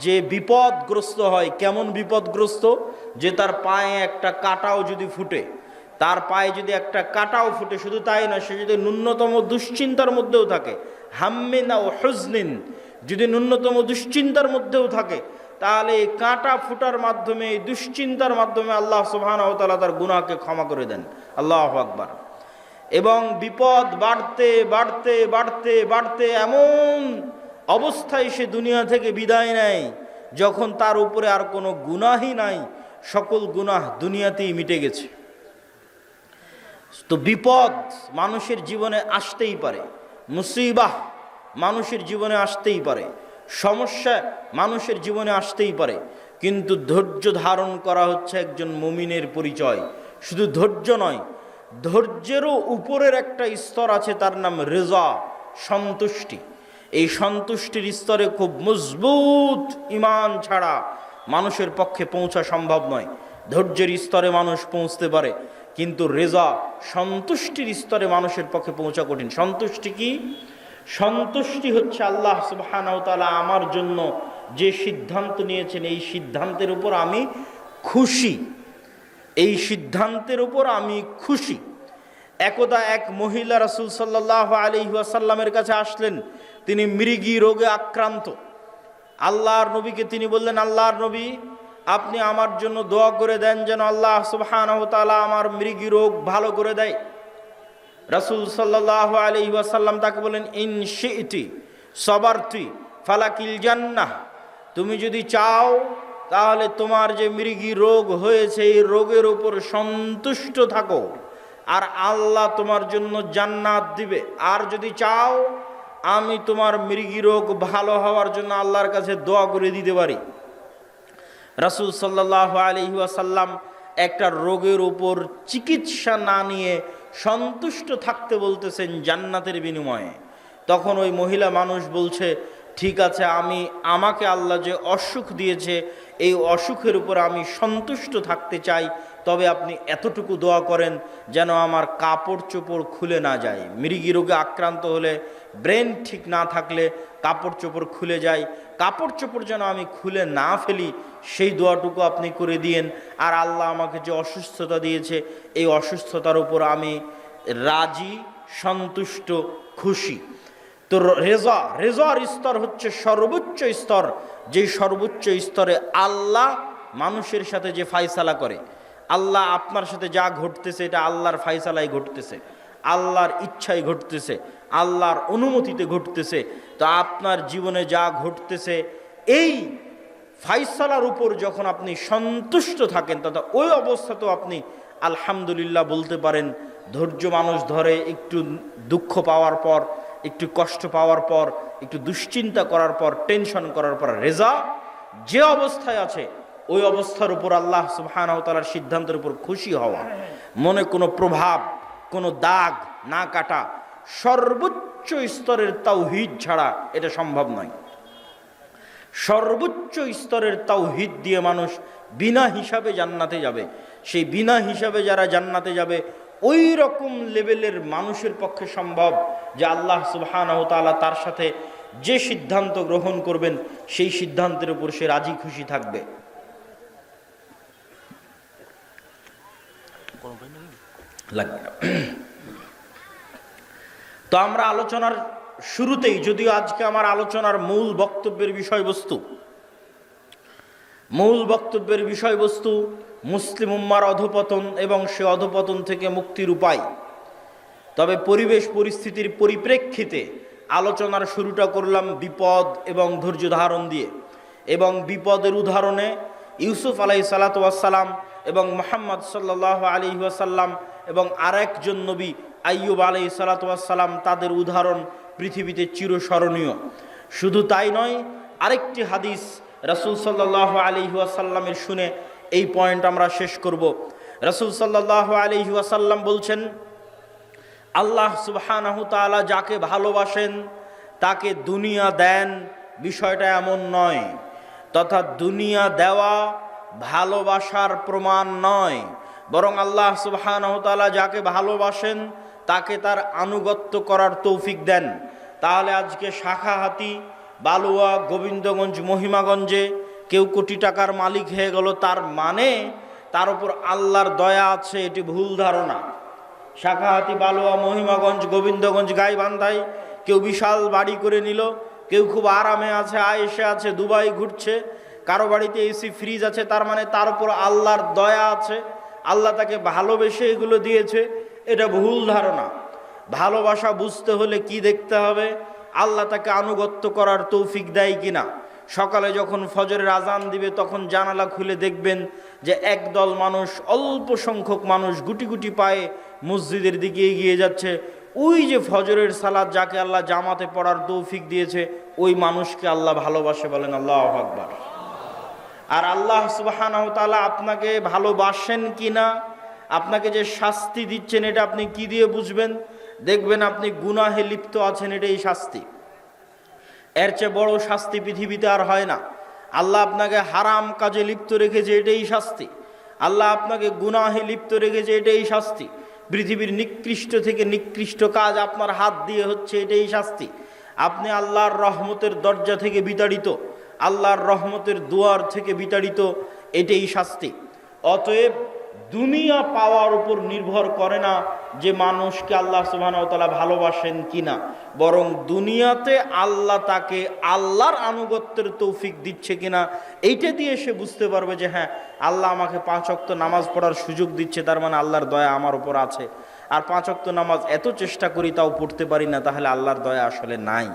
যে বিপদগ্রস্ত হয়। কেমন বিপদগ্রস্ত? যে তার পায়ে একটা কাঁটাও যদি ফুটে, তার পায়ে যদি একটা কাঁটাও ফুটে, শুধু তাই না, সে যদি ন্যূনতম দুশ্চিন্তার মধ্যেও থাকে, হাম্মিন ও হুজনিন, যদি ন্যূনতম দুশ্চিন্তার মধ্যেও থাকে, তাহলে এই কাঁটা ফুটার মাধ্যমে, এই দুশ্চিন্তার মাধ্যমে আল্লাহ সুবহানাহু ওয়া তাআলা তার গুনাহকে ক্ষমা করে দেন। আল্লাহু আকবার। এবং বিপদ বাড়তে বাড়তে বাড়তে বাড়তে এমন অবস্থায় সে দুনিয়া থেকে বিদায় নেয় যখন তার উপরে আর কোনো গুনাহই নাই, সকল গুনাহ দুনিয়াতেই মিটে গেছে। তো বিপদ মানুষের জীবনে আসতেই পারে, মুসিবাহ মানুষের জীবনে আসতেই পারে, সমস্যা মানুষের জীবনে আসতেই পারে, কিন্তু ধৈর্য ধারণ করা হচ্ছে একজন মুমিনের পরিচয়। শুধু ধৈর্য নয়, ধৈর্যেরও উপরের একটা স্তর আছে, তার নাম রেজা, সন্তুষ্টি। এই সন্তুষ্টির স্তরে খুব মজবুত ঈমান ছাড়া মানুষের পক্ষে পৌঁছা সম্ভব নয়। ধৈর্যের স্তরে মানুষ পৌঁছতে পারে, কিন্তু রেজা, সন্তুষ্টির স্তরে মানুষের পক্ষে পৌঁছা কঠিন। সন্তুষ্টি কি? সন্তুষ্টি হচ্ছে আল্লাহ সুবহানাহু ওয়া তাআলা আমার জন্য যে সিদ্ধান্ত নিয়েছেন, এই সিদ্ধান্তের উপর আমি খুশি, এই সিদ্ধান্তের উপর আমি খুশি। একদা এক মহিলা রাসূল সাল্লাল্লাহু আলাইহি ওয়াসাল্লামের কাছে আসলেন, তিনি মৃগী রোগে আক্রান্ত। আল্লাহর নবীকে তিনি বললেন, আল্লাহর নবী, আপনি আমার জন্য দোয়া করে দেন যেন আল্লাহ সুবহানাহু ওয়া তাআলা আমার মৃগী রোগ ভালো করে দেয়। রাসূল সাল্লাল্লাহু আলাইহি ওয়াসাল্লাম তাকে বলেন, ইন শি'তি সাবারতি ফালাকিল জান্নাহ, তুমি যদি চাও তাহলে তোমার যে মৃগী রোগ হয়েছে এই রোগের উপর সন্তুষ্ট থাকো, আর আল্লাহ তোমার জন্য জান্নাত দিবে। আর যদি চাও আমি তোমার মৃগী রোগ ভালো হওয়ার জন্য আল্লাহর কাছে দোয়া করে দিতে পারি। রাসূল সাল্লাল্লাহু আলাইহি ওয়াসাল্লাম একটা রোগের উপর চিকিৎসা না নিয়ে সন্তুষ্ট থাকতে বলতেছেন জান্নাতের বিনিময়ে। তখন ওই মহিলা মানুষ বলছে, ঠিক আছে, আমাকে আল্লাহ যে অসুখ দিয়েছে এই অসুখের উপর আমি সন্তুষ্ট থাকতে চাই, তবে আপনি এতটুকু দোয়া করেন যেন আমার কাপড় চোপড় খুলে না যায়। মৃগী রোগে আক্রান্ত হলে, ব্রেন ঠিক না থাকলে কাপড় চোপড় খুলে যায়, কাপড় চোপড় যেন আমি খুলে না ফেলি, সেই দোয়াটুকু আপনি করে দিয়েন। আর আল্লাহ আমাকে যে অসুস্থতা দিয়েছে এই অসুস্থতার উপর আমি রাজি, সন্তুষ্ট, খুশি। তো রেজার স্তর হচ্ছে সর্বোচ্চ স্তর, যে সর্বোচ্চ স্তরে আল্লাহ মানুষের সাথে যে ফায়সালা করে, আল্লাহ আপনার সাথে যা ঘটতেছে এটা আল্লাহর ফায়সালাই ঘটতেছে, আল্লাহর ইচ্ছায় ঘটতেছে, আল্লাহর অনুমতিতে ঘটতেছে। তো আপনার জীবনে যা ঘটতেছে এই ফায়সালার উপর যখন আপনি সন্তুষ্ট থাকেন, তথা ওই অবস্থাতেও আপনি আলহামদুলিল্লাহ বলতে পারেন। ধৈর্য মানুষ ধরে, একটু দুঃখ পাওয়ার পর, একটু কষ্ট পাওয়ার পর, একটু দুশ্চিন্তা করার পর, টেনশন করার পর রেজা যে অবস্থায় আছে ওই অবস্থার উপর আল্লাহ সুবহানাহু ওয়া তাআলার সিদ্ধান্তের উপর খুশি হওয়া, মনে কোনো প্রভাব, কোনো দাগ না কাটা, সর্বোচ্চ স্তরের তাওহীদ ছাড়া এটা সম্ভব নয়। সর্বোচ্চ স্তরের তাওহীদ দিয়ে মানুষ বিনা হিসাবে জান্নাতে যাবে। সেই বিনা হিসাবে যারা জান্নাতে যাবে ওই রকম লেভেলের মানুষের পক্ষে সম্ভব যে আল্লাহ সুবহানাহু ওয়া তাআলা তার সাথে যে সিদ্ধান্ত গ্রহণ করবেন সেই সিদ্ধান্তের উপর সে রাজি খুশি থাকবে। তো আমরা আলোচনার শুরুতেই, যদিও আজকে আমার আলোচনার মূল বক্তব্যের বিষয়বস্তু মুসলিম উম্মার অধঃপতন এবং সে অধঃপতন থেকে মুক্তির উপায়, তবে পরিবেশ পরিস্থিতির পরিপ্রেক্ষিতে আলোচনার শুরুটা করলাম বিপদ এবং ধৈর্য ধারণ দিয়ে। এবং বিপদের উদাহরণে ইউসুফ আলাইহিস সালাতু ওয়াস সালাম এবং মুহাম্মদ সাল্লাল্লাহু আলাইহি ওয়াসাল্লাম এবং আরেকজন নবী আইয়ুব আলাইহিস সালাতু ওয়াস সালাম, তাদের উদাহরণ পৃথিবীতে চিরস্মরণীয়। শুধু তাই নয়, আরেকটি হাদিস রাসূল সাল্লাল্লাহু আলাইহি ওয়াসাল্লামের শুনে এই পয়েন্ট আমরা শেষ করব। রাসূল সাল্লাল্লাহু আলাইহি ওয়াসাল্লাম বলছেন, আল্লাহ সুবহানাহু তাআলা যাকে ভালোবাসেন তাকে দুনিয়া দেন, বিষয়টা এমন নয়। তথা দুনিয়া দেওয়া ভালোবাসার প্রমাণ নয়, বরং আল্লাহ সুবহানাহু তাআলা যাকে ভালোবাসেন তাকে তার আনুগত্য করার তৌফিক দেন। তাহলে আজকে শাখাহাতি, বালুয়া, গোবিন্দগঞ্জ, মহিমাগঞ্জে কেউ কোটি টাকার মালিক হয়ে গেল, তার মানে তার উপর আল্লাহর দয়া আছে, এটি ভুল ধারণা। শাখাহাতি, বালুয়া, মহিমাগঞ্জ, গোবিন্দগঞ্জ, গাইবান্ধায় কেউ বিশাল বাড়ি করে নিল, কেউ খুব আরামে আছে, আয়েশে আছে, দুবাই ঘুরছে, কারো বাড়িতে এসি ফ্রিজ আছে, তার মানে তার উপর আল্লাহর দয়া আছে, আল্লাহ তাকে ভালোবেসে এগুলো দিয়েছে। এটা ভুল ধারণা। ভালোবাসা বুঝতে হলে কি দেখতে হবে? আল্লাহ তাকে আনুগত্য করার তৌফিক দেয় কিনা। সকালে যখন ফজরের আজান দিবে তখন জানালা খুলে দেখবেন যে একদল মানুষ, অল্প সংখ্যক মানুষ গুটি গুটি পায়ে মসজিদের দিকে এগিয়ে যাচ্ছে। ওই যে ফজরের সালাত যাকে আল্লাহ জামাতে পড়ার তৌফিক দিয়েছে, ওই মানুষকে আল্লাহ ভালোবাসে, বলেন আল্লাহু আকবার। আর আল্লাহ সুবহানাহু ওয়া তাআলা আপনাকে ভালোবাসেন কিনা, আপনাকে যে শাস্তি দিচ্ছেন এটা আপনি কি দিয়ে বুঝবেন? দেখবেন আপনি গুনাহে লিপ্ত আছেন, এটাই শাস্তি। এর চেয়ে বড় শাস্তি পৃথিবীতে আর হয় না। আল্লাহ আপনাকে হারাম কাজে লিপ্ত রেখেছে, এটাই শাস্তি। আল্লাহ আপনাকে গুনাহে লিপ্ত রেখেছে, এটাই শাস্তি। পৃথিবীর নিকৃষ্ট থেকে নিকৃষ্ট কাজ আপনার হাত দিয়ে হচ্ছে, এটাই শাস্তি। আপনি আল্লাহর রহমতের দরজা থেকে বিতাড়িত, আল্লাহর রহমতের দুয়ার থেকে বিতাড়িত, এটাই শাস্তি। অতএব দুনিয়া পাওয়ার উপর নির্ভর করে না যে মানুষকে আল্লাহ সুবহানাহু ওয়া তাআলা ভালোবাসেন কিনা, বরং দুনিয়াতে আল্লাহ তাকে আল্লাহর আনুগত্যের তৌফিক দিচ্ছে কিনা, এইটা দিয়ে সে বুঝতে পারবে যে হ্যাঁ, আল্লাহ আমাকে 5 ওয়াক্ত নামাজ পড়ার সুযোগ দিচ্ছে, তার মানে আল্লাহর দয়া আমার উপর আছে। আর 5 ওয়াক্ত নামাজ এত চেষ্টা করি তাও পড়তে পারি না, তাহলে আল্লাহর দয়া আসলে নাই।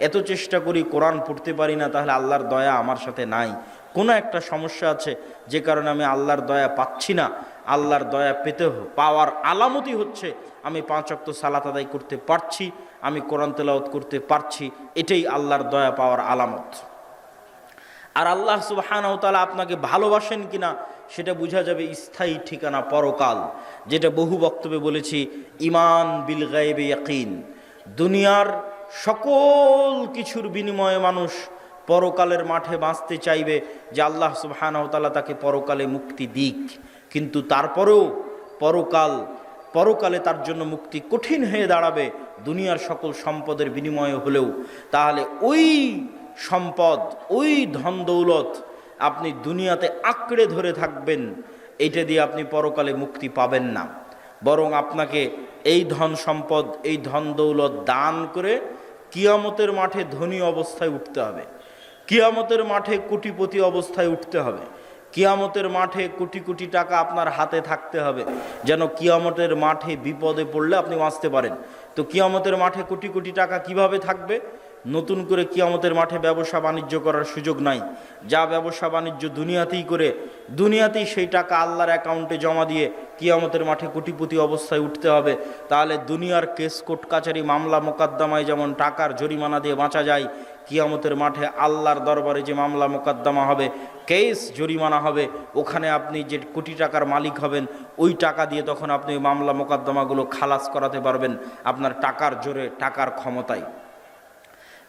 এত চেষ্টা করি কোরআন পড়তে পারি না, তাহলে আল্লাহর দয়া আমার সাথে নাই। কোনো একটা সমস্যা আছে যে কারণে আমি আল্লাহর দয়া পাচ্ছি না। আল্লাহর দয়া পেতে পাওয়ার আলামতই হচ্ছে আমি 5 ওয়াক্ত সালাত আদায় করতে পারছি, আমি কোরআন তেলাওয়াত করতে পারছি, এটাই আল্লাহর দয়া পাওয়ার আলামত। আর আল্লাহ সুবহানাহু ওয়া তাআলা আপনাকে ভালোবাসেন কিনা সেটা বোঝা যাবে স্থায়ী ঠিকানা পরকাল, যেটা বহু বক্তব্যে বলেছি, ঈমান বিল গায়বে ইয়াকিন। দুনিয়ার সকল কিছুর বিনিময়ে মানুষ পরকালের মাঠে বাঁচতে চাইবে যে আল্লাহ সুবহানাহু ওয়া তাআলা তাকে পরকালে মুক্তি দিক, কিন্তু তারপরেও পরকালে তার জন্য মুক্তি কঠিন হয়ে দাঁড়াবে দুনিয়ার সকল সম্পদের বিনিময়ে হলেও। তাহলে ওই সম্পদ, ওই ধন দৌলত আপনি দুনিয়াতে আঁকড়ে ধরে থাকবেন, এইটা দিয়ে আপনি পরকালে মুক্তি পাবেন না। বরং আপনাকে এই ধন সম্পদ, এই ধন দৌলত দান করে কিয়ামতের মাঠে ধনী অবস্থায় উঠতে হবে, কিয়ামতের মাঠে কোটিপতি অবস্থায় উঠতে হবে, কিয়ামতের মাঠে কোটি কোটি টাকা আপনার হাতে থাকতে হবে, যেন কিয়ামতের মাঠে বিপদে পড়লে আপনি বাঁচতে পারেন। তো কিয়ামতের মাঠে কোটি কোটি টাকা কিভাবে থাকবে? নতুন করে কিয়ামতের মাঠে ব্যবসা বাণিজ্য করার সুযোগ নাই। যা ব্যবসা বাণিজ্য দুনিয়াতেই করে, দুনিয়াতেই সেই টাকা আল্লাহর অ্যাকাউন্টে জমা দিয়ে কিয়ামতের মাঠে কোটিপতি অবস্থায় উঠতে হবে। তাহলে দুনিয়ার কেস কোর্ট কাচারি মামলা মোকদ্দমায় যেমন টাকার জরিমানা দিয়ে বাঁচা যায়, কিয়ামতের মাঠে আল্লাহর দরবারে যে মামলা মোকদ্দমা হবে, কেস জরিমানা হবে, ওখানে আপনি যে কোটি টাকার মালিক হবেন, ওই টাকা দিয়ে তখন আপনি ওই মামলা মোকদ্দমাগুলো খালাস করাতে পারবেন আপনার টাকার জোরে, টাকার ক্ষমতায়।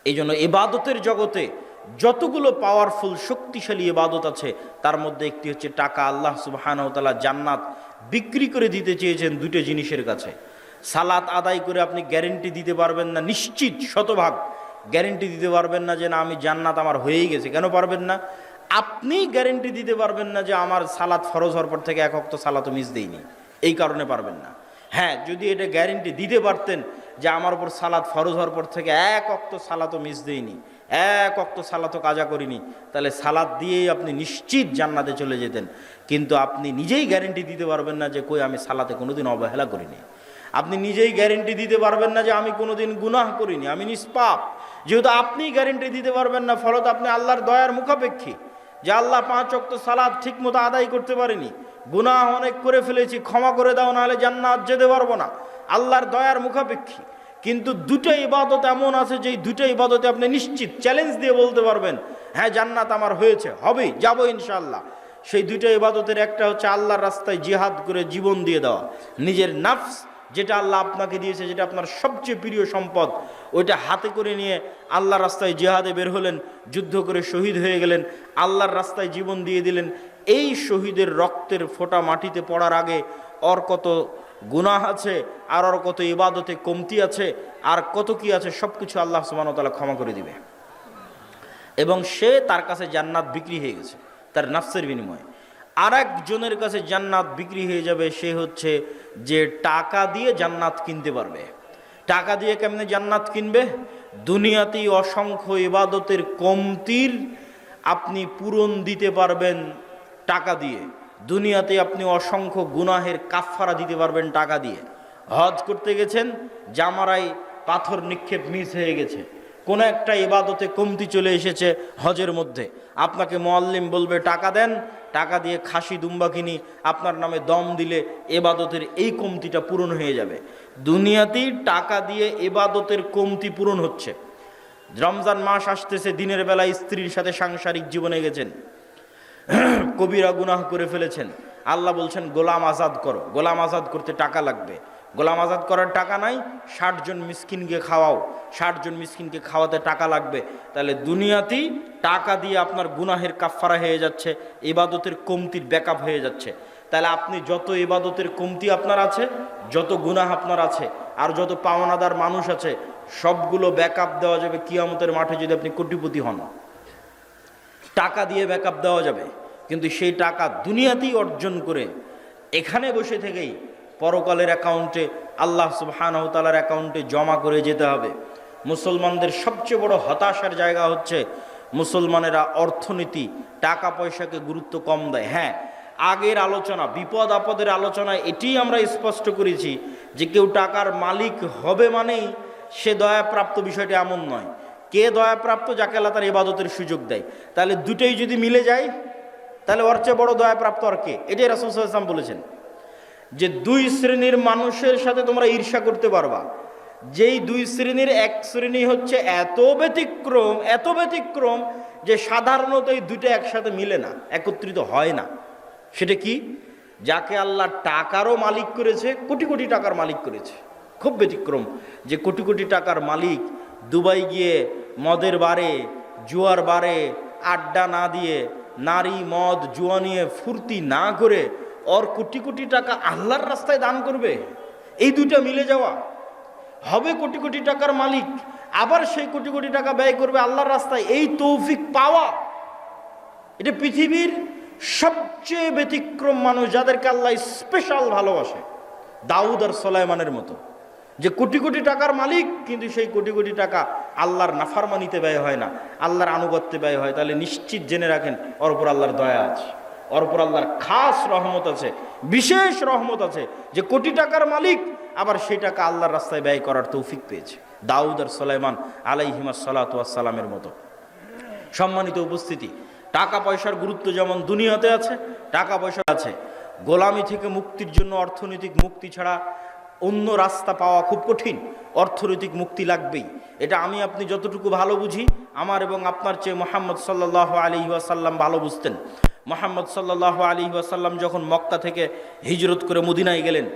এই জন্য ইবাদতের জগতে যতগুলো পাওয়ারফুল শক্তিশালী ইবাদত আছে তার মধ্যে একটি হচ্ছে টাকা। আল্লাহ সুবহানাহু ওয়া তাআলা জান্নাত বিক্রি করে দিতে চেয়েছেন দুটো জিনিসের কাছে। সালাত আদায় করে আপনি গ্যারেন্টি দিতে পারবেন না, নিশ্চিত শতভাগ গ্যারেন্টি দিতে পারবেন না যে না আমি জান্নাত আমার হয়েই গেছে। কেন পারবেন না? আপনি গ্যারেন্টি দিতে পারবেন না যে আমার সালাত ফরজ হওয়ার পর থেকে এক ওয়াক্ত সালাতও মিস দেইনি, এই কারণে পারবেন না। হ্যাঁ, যদি এটা গ্যারেন্টি দিতে পারতেন যে আমার উপর সালাত ফরজ হওয়ার পর থেকে এক ওয়াক্ত সালাতও মিস দেইনি, এক ওয়াক্ত সালাতও কাজা করিনি, তাহলে সালাত দিয়েই আপনি নিশ্চিত জান্নাতে চলে যেতেন। কিন্তু আপনি নিজেই গ্যারেন্টি দিতে পারবেন না যে কই আমি সালাতে কোনোদিন অবহেলা করিনি। আপনি নিজেই গ্যারেন্টি দিতে পারবেন না যে আমি কোনোদিন গুনাহ করিনি, আমি নিষ্পাপ। যেহেতু আপনি গ্যারেন্টি দিতে পারবেন না, ফলত আপনি আল্লাহর দয়ার মুখাপেক্ষী যে আল্লাহ 5 ওয়াক্ত সালাত ঠিক মতো আদায় করতে পারিনি, গুনাহ অনেক করে ফেলেছি, ক্ষমা করে দাও, নাহলে জান্নাত যেতে পারবো না। আল্লাহর দয়ার মুখাপেক্ষী। কিন্তু দুটো ইবাদত এমন আছে যে দুটো ইবাদতে আপনি নিশ্চিত চ্যালেঞ্জ দিয়ে বলতে পারবেন হ্যাঁ জান্নাত আমার হয়েছে, হবেই, যাবো ইনশাআল্লাহ। সেই দুটো ইবাদতের একটা হচ্ছে আল্লাহর রাস্তায় জিহাদ করে জীবন দিয়ে দেওয়া, নিজের নফস যেটা আল্লাহ আপনাকে দিয়েছে, যেটা আপনার সবচেয়ে প্রিয় সম্পদ, ওইটা হাতে করে নিয়ে আল্লাহর রাস্তায় জিহাদে বের হলেন, যুদ্ধ করে শহীদ হয়ে গেলেন, আল্লাহর রাস্তায় জীবন দিয়ে দিলেন। এই শহীদের রক্তের ফোঁটা মাটিতে পড়ার আগে ওর কত গুনাহ আছে, আর ওর কত ইবাদতে কমতি আছে, আর কত কি আছে, সব কিছু আল্লাহ সুবহানাহু ওয়া তাআলা ক্ষমা করে দিবে। এবং সে তার কাছে জান্নাত বিক্রি হয়ে গেছে তার নফসের বিনিময়ে। আর একজনের কাছে জান্নাত বিক্রি হয়ে যাবে, সে হচ্ছে যে টাকা দিয়ে জান্নাত কিনতে পারবে। টাকা দিয়ে কেমনে জান্নাত কিনবে? দুনিয়াতেই অসংখ্য ইবাদতের কমতির আপনি পূরণ দিতে পারবেন টাকা দিয়ে। দুনিয়াতে আপনি অসংখ্য গুনাহের কাফফারা দিতে পারবেন টাকা দিয়ে। হজ করতে গেছেন, জামারায় পাথর নিক্ষেপ মিস হয়ে গেছে, কোনো একটা ইবাদতে কমতি চলে এসেছে হজের মধ্যে, আপনাকে মুআল্লিম বলবে টাকা দেন, টাকা দিয়ে খাসি দুম্বা কিনি, আপনার নামে দম দিলে ইবাদতের এই কমতিটা পূরণ হয়ে যাবে। দুনিয়াতেই টাকা দিয়ে ইবাদতের কমতি পূরণ হচ্ছে। রমজান মাস আসতেছে, দিনের বেলায় স্ত্রীর সাথে সাংসারিক জীবনে গেছেন, কবিরা গুনাহ করে ফেলেছেন, আল্লাহ বলছেন গোলাম আজাদ করো, গোলাম আজাদ করতে টাকা লাগবে, গোলাম আজাদ করার টাকা নাই, 60 জন মিসকিনকে খাওয়াও, 60 জন মিসকিনকে খাওয়াতে টাকা লাগবে। তাহলে দুনিয়াতেই টাকা দিয়ে আপনার গুনাহের কাফফারা হয়ে যাচ্ছে, ইবাদতের কমতির ব্যাকআপ হয়ে যাচ্ছে। তাহলে আপনি যত ইবাদতের কমতি আপনার আছে, যত গুনাহ আপনার আছে, আর যত পাওনাদার মানুষ আছে, সবগুলো ব্যাকআপ দেওয়া যাবে কিয়ামতের মাঠে যদি আপনি কোটিপতি হন। টাকা দিয়ে ব্যাকআপ দেওয়া যাবে, কিন্তু সেই টাকা দুনিয়াতেই অর্জন করে এখানে বসে থেকেই পরকালের অ্যাকাউন্টে, আল্লাহ সুবহানাহু ওয়া তাআলার অ্যাকাউন্টে জমা করে যেতে হবে। মুসলমানদের সবচেয়ে বড় হতাশার জায়গা হচ্ছে মুসলমানেরা অর্থনীতি, টাকা পয়সাকে গুরুত্ব কম দেয়। হ্যাঁ, আগের আলোচনা, বিপদ আপদের আলোচনায় এটি আমরা স্পষ্ট করেছি যে কেউ টাকার মালিক হবে মানেই সে দয়াপ্রাপ্ত, বিষয়টি এমন নয়। কে দয়াপ্রাপ্ত? যাকে আল্লাহ তার ইবাদতের সুযোগ দেয়। তাহলে দুটোই যদি মিলে যায়, তাহলে ওর চেয়ে বড় দয়াপ্রাপ্ত আর কে? এটাই রাসূল সাল্লাল্লাহু আলাইহি ওয়াসাল্লাম বলেছেন। যে দুই শ্রেণীর মানুষের সাথে তোমরা ঈর্ষা করতে পারবা, যেই দুই শ্রেণীর এক শ্রেণী হচ্ছে এত ব্যতিক্রম যে সাধারণত এই দুইটা একসাথে মিলে না, একত্রিত হয় না। সেটা কি? যাকে আল্লাহ টাকারও মালিক করেছে, কোটি কোটি টাকার মালিক করেছে। খুব ব্যতিক্রম যে কোটি কোটি টাকার মালিক দুবাই গিয়ে মদের বারে, জুয়ার বারে আড্ডা না দিয়ে, নারী মদ জুয়া নিয়ে ফুর্তি না করে ওর কোটি কোটি টাকা আল্লাহর রাস্তায় দান করবে। এই দুইটা মিলে যাওয়া, হবে কোটি কোটি টাকার মালিক, আবার সেই কোটি কোটি টাকা ব্যয় করবে আল্লাহর রাস্তায়। এই তৌফিক পাওয়া, এটা পৃথিবীর সবচেয়ে ব্যতিক্রম মানুষ, যাদেরকে আল্লাহ স্পেশাল ভালোবাসে, দাউদ আর সুলাইমানের মতো, যে কোটি কোটি টাকার মালিক, কিন্তু সেই কোটি কোটি টাকা আল্লাহর নাফরমানিতে ব্যয় হয় না, আল্লাহর আনুগত্যে ব্যয় হয়। তাহলে নিশ্চিত জেনে রাখেন ওর উপর আল্লাহর দয়া আছে, ওর উপর আল্লাহর খাস রহমত আছে, বিশেষ রহমত আছে, যে কোটি টাকার মালিক আবার সেই টাকা আল্লাহর রাস্তায় ব্যয় করার তৌফিক পেয়েছে, দাউদ আর সুলাইমান আলাইহিমাস সালাতু ওয়াস সালামের মতো। সম্মানিত উপস্থিতি, টাকা পয়সার গুরুত্ব যেমন দুনিয়াতে আছে, টাকা পয়সা আছে। গোলামি থেকে মুক্তির জন্য অর্থনৈতিক মুক্তি ছাড়া অন্য রাস্তা পাওয়া খুব কঠিন। অর্থনৈতিক মুক্তি লাগবেই, এটা আমি আপনি যতটুকু ভালো বুঝি, আমার এবং আপনার চেয়ে মুহাম্মদ সাল্লাল্লাহু আলাইহি ওয়াসাল্লাম ভালো বুঝতেন। মুহাম্মদ সাল্লাল্লাহু আলাইহি ওয়াসাল্লাম যখন মক্কা থেকে হিজরত করে মদিনায় গেলেন,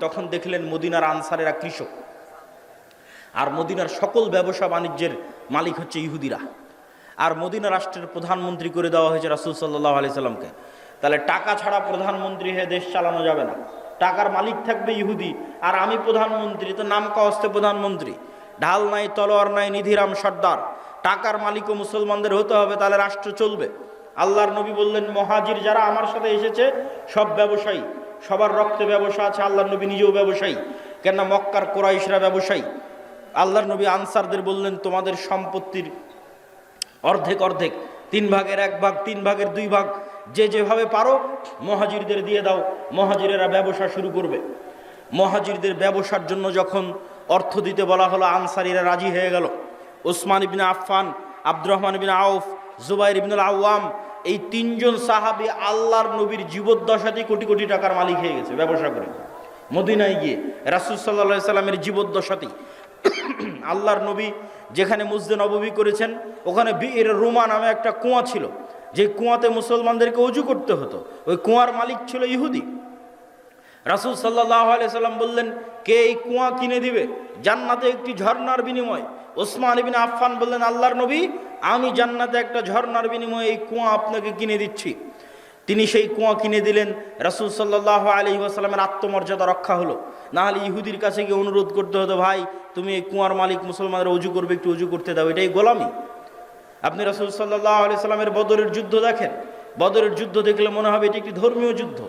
তখন দেখলেন মদিনার আনসারেরা কৃষক, আর মদিনার সকল ব্যবসা বাণিজ্যের মালিক হচ্ছে ইহুদিরা, আর মদিনা রাষ্ট্রের প্রধানমন্ত্রী করে দেওয়া হয়েছে রাসূল সাল্লাল্লাহু আলাইহি সাল্লামকে। তাহলে টাকা ছাড়া প্রধানমন্ত্রী হয়ে দেশ চালানো যাবে না, টাকার মালিক থাকবে ইহুদি, আর আমি প্রধানমন্ত্রী, তো নাম কাওয়াস্তে প্রধানমন্ত্রী, ঢাল নাই তলোয়ার নাই নিধিরাম সর্দার। টাকার মালিকও মুসলমানদের হতে হবে, তাহলে রাষ্ট্র চলবে। আল্লাহর নবী বললেন, মহাজির যারা আমার সাথে এসেছে সব ব্যবসায়ী, সবার রক্তে ব্যবসা আছে। আল্লাহর নবী নিজেও ব্যবসায়ী, কেননা মক্কার কুরাইশরা ব্যবসায়ী। আল্লাহর নবী আনসারদের বললেন, তোমাদের সম্পত্তির অর্ধেক অর্ধেক, 3 ভাগের 1 ভাগ, 3 ভাগের 2 ভাগ, যে যেভাবে পারো মহাজিরদের দিয়ে দাও, মহাজিরেরা ব্যবসা শুরু করবে। মহাজিরদের ব্যবসার জন্য যখন অর্থ দিতে বলা হলো, আনসারীরা রাজি হয়ে গেল। ওসমান ইবনে আফফান, আব্দুর রহমান ইবনে আউফ, জুবাইর ইবনুল আওয়াম, এই 3 জন সাহাবী আল্লাহর নবীর জীবদ্দশাতেই কোটি কোটি টাকার মালিক হয়ে গেছে ব্যবসা করে। মদিনায় গিয়ে রাসূল সাল্লাল্লাহু আলাইহি সাল্লামের জীবদ্দশাতেই আল্লাহর নবী যেখানে মসজিদে নববী করেছেন, ওখানে বির রুমা নামে একটা কুয়া ছিল, যে কুয়াতে মুসলমানদেরকে ওযু করতে হতো। ওই কুয়ার মালিক ছিল ইহুদি। রাসূল সাল্লাল্লাহু আলাইহি সাল্লাম বললেন, কে এই কুয়া কিনে দিবে জান্নাতে একটি ঝর্ণার বিনিময়ে? ওসমান ইবনে আফফান বললেন, আল্লাহর নবী, আমি জান্নাতে একটা ঝর্ণার বিনিময়ে এই কুয়া আপনাকে কিনে দিচ্ছি। তিনি সেই কুয়া কিনে দিলেন। রাসূল সাল্লাল্লাহু আলাইহি ওয়াসাল্লামের আত্মমর্যাদা রক্ষা হলো। না হলে ইহুদির কাছে গিয়ে অনুরোধ করতে হতো, ভাই তুমি এই কুয়ার মালিক, মুসলমানরা ওযু করবে, একটু ওযু করতে দাও। এটাই গোলামি। আপনি রাসূল সাল্লাল্লাহু আলাইহি সাল্লামের বদরের যুদ্ধ দেখেন, বদরের যুদ্ধ দেখলে মনে হবে এটি একটি ধর্মীয় যুদ্ধ,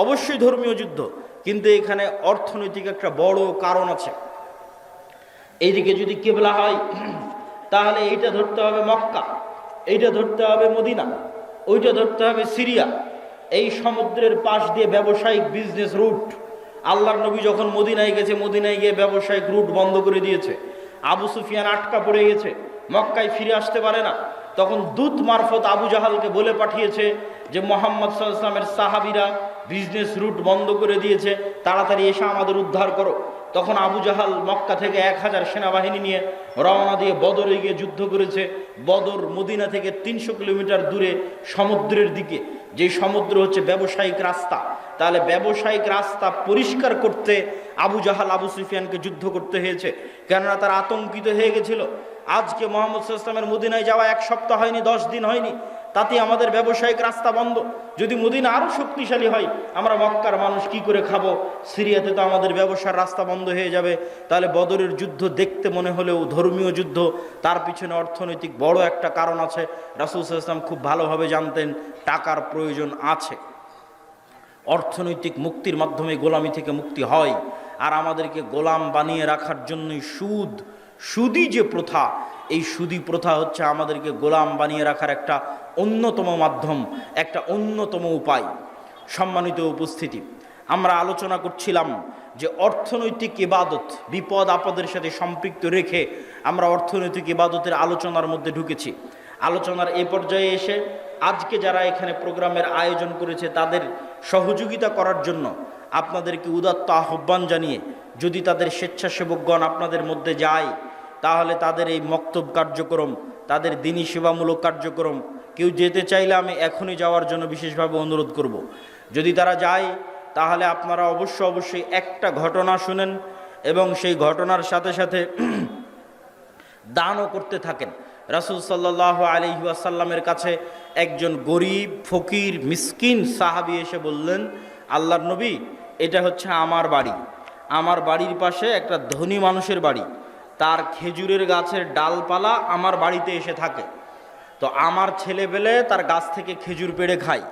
অবশ্যই ধর্মীয় যুদ্ধ, কিন্তু এখানে অর্থনৈতিক একটা বড় কারণ আছে। এইদিকে যদি কিবলা হয়, তাহলে এইটা ধরতে হবে মক্কা, এইটা ধরতে হবে মদিনা, ওইটা ধরতে হবে সিরিয়া। এই সমুদ্রের পাশ দিয়ে ব্যবসায়িক বিজনেস রুট। আল্লাহর নবী যখন মদিনায় গেছে, মদিনায় গিয়ে ব্যবসায়িক রুট বন্ধ করে দিয়েছে। আবু সুফিয়ান আটকা পড়ে গেছে, মক্কায় ফিরে আসতে পারে না। তখন দূত মারফত আবু জাহালকে বলে পাঠিয়েছে যে মুহাম্মদ সাল্লাল্লাহু আলাইহি ওয়াসাল্লামের সাহাবীরা বিজনেস রুট বন্ধ করে দিয়েছে, তাড়াতাড়ি এসে আমাদের উদ্ধার করো। তখন আবু জাহাল মক্কা থেকে 1000 সেনাবাহিনী নিয়ে রওনা দিয়ে বদরে গিয়ে যুদ্ধ করেছে। বদর মদিনা থেকে 300 কিলোমিটার দূরে সমুদ্রের দিকে, যে সমুদ্র হচ্ছে ব্যবসায়িক রাস্তা। তাহলে ব্যবসায়িক রাস্তা পরিষ্কার করতে আবু জাহাল আবু সুফিয়ানকে যুদ্ধ করতে হয়েছে, কেননা তারা আতঙ্কিত হয়ে গেছিল। আজকে মুহাম্মদ সাল্লাল্লাহু আলাইহি ওয়াসাল্লামের মদিনায় যাওয়া 1 সপ্তাহ হয়নি, 10 দিন হয়নি, তাতে আমাদের ব্যবসায়িক রাস্তা বন্ধ। যদি মদিনা আরো শক্তিশালী হয়, আমরা মক্কার মানুষ কি করে খাবো? সিরিয়াতে তো আমাদের ব্যবসার রাস্তা বন্ধ হয়ে যাবে। তাহলে বদরের যুদ্ধ দেখতে মনে হলেও ধর্মীয় যুদ্ধ, তার পিছনে অর্থনৈতিক বড় একটা কারণ আছে। রাসূল সাল্লাল্লাহু আলাইহি ওয়াসাল্লাম খুব ভালোভাবে জানতেন টাকার প্রয়োজন আছে। অর্থনৈতিক মুক্তির মাধ্যমে গোলামি থেকে মুক্তি হয়। আর আমাদেরকে গোলাম বানিয়ে রাখার জন্যই সুদি যে প্রথা, এই সুদি প্রথা হচ্ছে আমাদেরকে গোলাম বানিয়ে রাখার একটা অন্যতম মাধ্যম, একটা অন্যতম উপায়। সম্মানিত উপস্থিতি, আমরা আলোচনা করছিলাম যে অর্থনৈতিক ইবাদত বিপদ আপদের সাথে সম্পৃক্ত রেখে আমরা অর্থনৈতিক ইবাদতের আলোচনার মধ্যে ঢুকেছি। আলোচনার এই পর্যায়ে এসে আজকে যারা এখানে প্রোগ্রামের আয়োজন করেছে তাদের সহযোগিতা করার জন্য আপনাদেরকে উদাত্ত আহ্বান জানিয়ে, যদি তাদের স্বেচ্ছাসেবকগণ আপনাদের মধ্যে যায় তাহলে তাদের এই মক্তব কার্যক্রম, তাদের দিনী সেবামূলক কার্যক্রম কেউ যেতে চাইলে আমি এখনই যাওয়ার জন্য বিশেষভাবে অনুরোধ করব। যদি তারা যায় তাহলে আপনারা অবশ্যই একটা ঘটনা শুনেন এবং সেই ঘটনার সাথে সাথে দানও করতে থাকেন। রাসূল সাল্লাল্লাহু আলাইহি ওয়াসাল্লামের কাছে একজন গরিব ফকির মিসকিন সাহাবী এসে বললেন, আল্লাহর নবী, এটা হচ্ছে আমার বাড়ি, আমার বাড়ির পাশে একটা ধনী মানুষের বাড়ি, তার খেজুরের গাছের ডালপালা আমার বাড়িতে এসে থাকে, তো আমার ছেলেবেলে তার গাছ থেকে খেজুর পেড়ে খায়,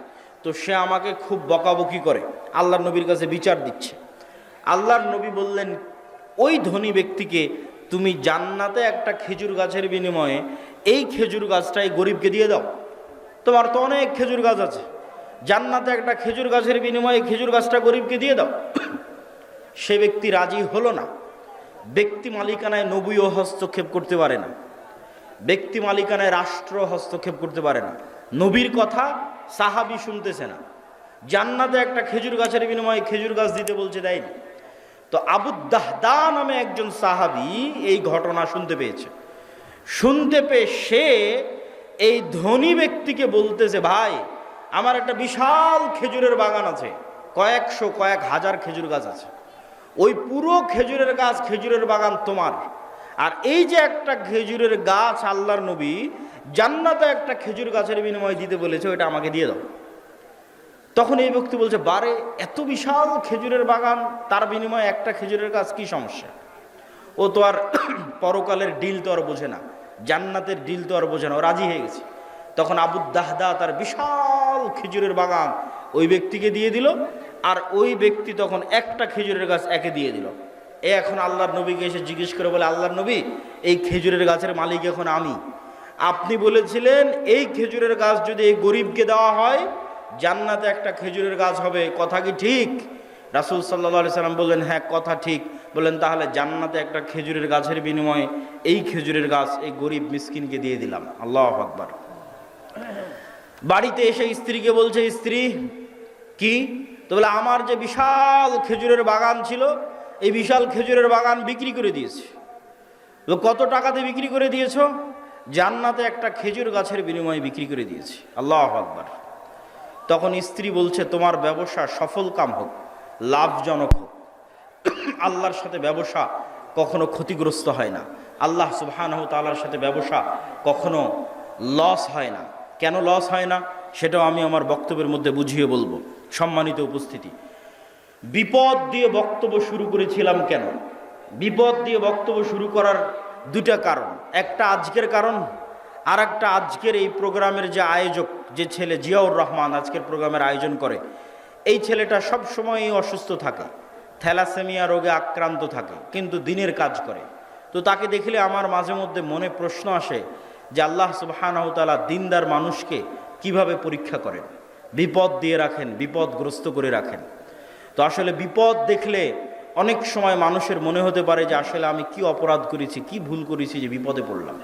তো সে আমাকে খুব বকাবকি করে, আল্লাহর নবীর কাছে বিচার দিচ্ছে। আল্লাহর নবী বললেন, ওই ধনী ব্যক্তিকে তুমি জান্নাতে একটা খেজুর গাছের বিনিময়ে এই খেজুর গাছটাই গরিবকে দিয়ে দাও, তোমার তো অনেক খেজুর গাছ আছে, জান্নাতে একটা খেজুর গাছের বিনিময়ে খেজুর গাছটা গরিবকে দিয়ে দাও। সে ব্যক্তি রাজি হলো না। ব্যক্তি মালিকানায় নবীও হস্তক্ষেপ করতে পারে না, ব্যক্তি মালিকানায় রাষ্ট্র হস্তক্ষেপ করতে পারে না। নবীর কথা সাহাবী শুনতেছে না, জান্নাতে একটা খেজুর গাছের বিনিময়ে খেজুর গাছ দিতে বলছে, দেয়নি। তো আবু দাহদা নামে একজন সাহাবী এই ঘটনা শুনতে পেয়েছে। শুনতে পেয়ে সে এই ধনী ব্যক্তিকে বলতেছে, ভাই, আমার একটা বিশাল খেজুরের বাগান আছে, কয়েক হাজার খেজুর গাছ আছে, ওই পুরো খেজুরের গাছ, খেজুরের বাগান তোমার, আর এই যে একটা খেজুরের গাছ আল্লাহর নবী জান্নাতে একটা খেজুর গাছের বিনিময়ে দিতে বলেছে, ওইটা আমাকে দিয়ে দাও। তখন এই ব্যক্তি বলছে, বারে, এত বিশাল খেজুরের বাগান, তার বিনিময়ে একটা খেজুরের গাছ, কি সমস্যা? ও তো আর পরকালের ডিল তো আর বোঝে না, জান্নাতের ডিল তো আর বোঝে না, ও রাজি হয়ে গেছে। তখন আবু দাহদা তার বিশাল খেজুরের বাগান ওই ব্যক্তিকে দিয়ে দিল, আর ওই ব্যক্তি তখন একটা খেজুরের গাছ একে দিয়ে দিল। এখন আল্লাহর নবীকে এসে জিজ্ঞেস করে বলে, আল্লাহর নবী, এই খেজুরের গাছের মালিক এখন আমি, আপনি বলেছিলেন এই খেজুরের গাছ যদি এই গরিবকে দেওয়া হয় জান্নাতে একটা খেজুরের গাছ হবে, কথা কি ঠিক? রাসূল সাল্লাল্লাহু আলাইহি সাল্লাম বললেন, হ্যাঁ, কথা ঠিক। বললেন, তাহলে জান্নাতে একটা খেজুরের গাছের বিনিময়ে এই খেজুরের গাছ এই গরিব মিসকিনকে দিয়ে দিলাম। আল্লাহু আকবার। বাড়িতে এসে স্ত্রীকে বলছে, স্ত্রী, কি? তো বলে, আমার যে বিশাল খেজুরের বাগান ছিল, এই বিশাল খেজুরের বাগান বিক্রি করে দিয়েছি। কত টাকাতে বিক্রি করে দিয়েছো? জান্নাতে একটা খেজুর গাছের বিনিময়ে বিক্রি করে দিয়েছি। আল্লাহু আকবার। তখন স্ত্রী বলছে, তোমার ব্যবসা সফল কাম হোক, লাভজনক হোক। আল্লাহর সাথে ব্যবসা কখনো ক্ষতিগ্রস্ত হয় না, আল্লাহ সুবহানাহু তাআলার সাথে ব্যবসা কখনো লস হয় না। কেন লস হয় না সেটাও আমি আমার বক্তব্যের মধ্যে বুঝিয়ে বলবো। সম্মানিত উপস্থিতি, বিপদ দিয়ে বক্তব্য শুরু করেছিলাম কেন? বিপদ দিয়ে বক্তব্য শুরু করার দুটা কারণ, একটা আজকের কারণ, আর একটা আজকের এই প্রোগ্রামের যে আয়োজক, যে ছেলে জিয়াউর রহমান আজকের প্রোগ্রামের আয়োজন করে, এই ছেলেটা সব সময়ই অসুস্থ থাকে, থ্যালাসেমিয়া রোগে আক্রান্ত থাকে, কিন্তু দিনের কাজ করে। তো তাকে দেখলে আমার মাঝে মধ্যে মনে প্রশ্ন আসে যে আল্লাহ সুবহানাহু তাআলা দিনদার মানুষকে কিভাবে পরীক্ষা করেন, বিপদ দিয়ে রাখেন, বিপদগ্রস্ত করে রাখেন। তো আসলে বিপদ দেখলে অনেক সময় মানুষের মনে হতে পারে যে আসলে আমি কি অপরাধ করেছি, কি ভুল করেছি যে বিপদে পড়লাম।